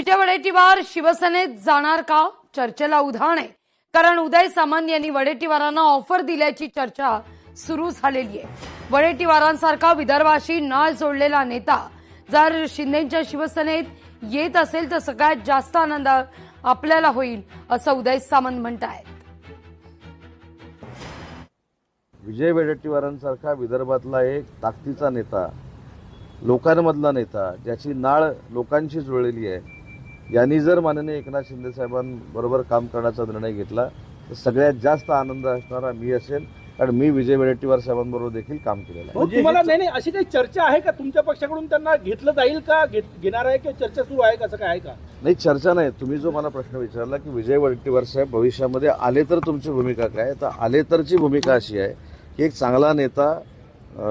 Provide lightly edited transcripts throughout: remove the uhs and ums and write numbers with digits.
विजय वडेट्टीवार शिवसेनेत जाणार का? चर्चेला उधाण आहे, कारण उदय सामंत यांनी वडेट्टीवारांना ऑफर दिल्याची चर्चा सुरू झालेली आहे। वडेट्टीवारांसारखा विदर्भाशी नाळ जोडलेला नेता जर शिंदेच्या शिवसेनेत येत असेल तर सगळ्यात जास्त आनंद आपल्याला होईल, असं उदय सामंत म्हणतायत। विजय वडेट्टीवारांसारखा विदर्भातला एक ताकदीचा नेता, लोकांमधला नेता, ज्याची नाळ लोकांशी जुळलेली आहे, यांनी जर माननीय एकनाथ शिंदे साहेबांबरोबर काम करण्याचा निर्णय घेतला तर सगळ्यात जास्त आनंद असणारा मी असेल, कारण मी विजय वडेट्टीवार साहेबांबरोबर देखील काम केलेलं आहे। तुम्हाला नाही अशी काही चर्चा आहे का तुमच्या पक्षाकडून त्यांना घेतलं जाईल का, घेणार आहे की चर्चा सुरू आहे, कसं काय आहे का? नाही, चर्चा नाही। तुम्ही जो मला प्रश्न विचारला की विजय वडेट्टीवार साहेब भविष्यामध्ये आले तर तुमची भूमिका काय, तर आले तरची भूमिका अशी आहे की एक चांगला नेता,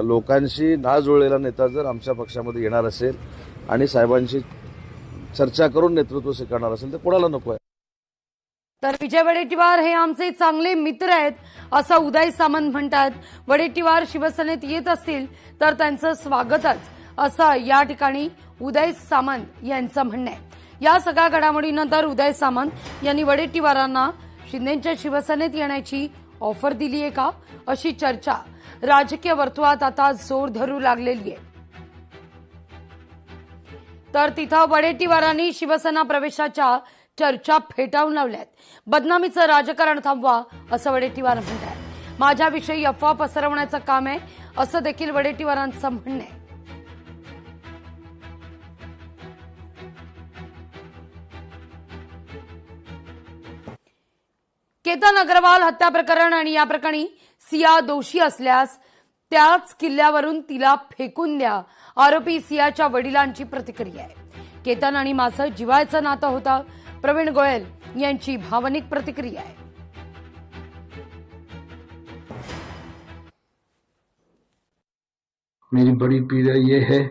लोकांशी नाळ जुळलेला नेता जर आमच्या पक्षामध्ये येणार असेल आणि साहेबांशी चर्चा करून नेतृत्व स्वीकारणार असेल तर कोणाला नको आहे। तर विजय वडेट्टीवार हे आमचे चांगले मित्र आहेत, असं उदय सामंत म्हणतात। वडेट्टीवार शिवसेनेत येत असतील तर त्यांचं स्वागतच, असं या ठिकाणी उदय सामंत यांचं म्हणणं आहे। या सगळ्या घडामोडीनंतर उदय सामंत यांनी वडेट्टीवारांना शिंदेच्या शिवसेनेत येण्याची ऑफर दिली आहे का, अशी चर्चा राजकीय वर्तुळात आता जोर धरू लागलेली आहे। तर तिथं वडेट्टीवारांनी शिवसेना प्रवेशाच्या चर्चा फेटाळून लावल्यात। बदनामीचं राजकारण थांबवा, असं वडेट्टीवार म्हणतात। माझ्याविषयी अफवा पसरवण्याचं काम आहे, असं देखील वडेट्टीवारांचं म्हणणं आहे। केतन अग्रवाल हत्या प्रकरण आणि या प्रकरणी सिया दोषी असल्यास त्याच किल्ल्यावरून तिला फेकून द्या, आरोपी सियाच्या वडिलांची प्रतिक्रिया आहे। केतन आणि माझं जिव्हाळ्याचं नातं होतं, प्रवीण गोयल यांची भावनिक प्रतिक्रिया आहे। मेरी बड़ी पीड़ा ये है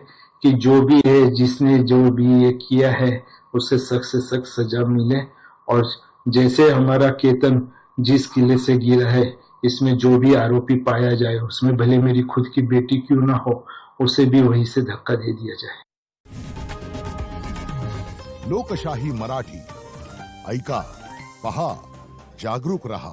कि जो भी है, जिसने जो भी ये किया है, उसे सख्त से सख्त सजा मिले। और जैसे हमारा केतन जिस किले से गिरा है, इसमें जो भी आरोपी पाया जाए, उसमें भले मेरी खुद की बेटी क्यों ना हो, उसे भी वहीं से धक्का दे दिया जाए। लोकशाही मराठी ऐका, पहा, जागरूक रहा।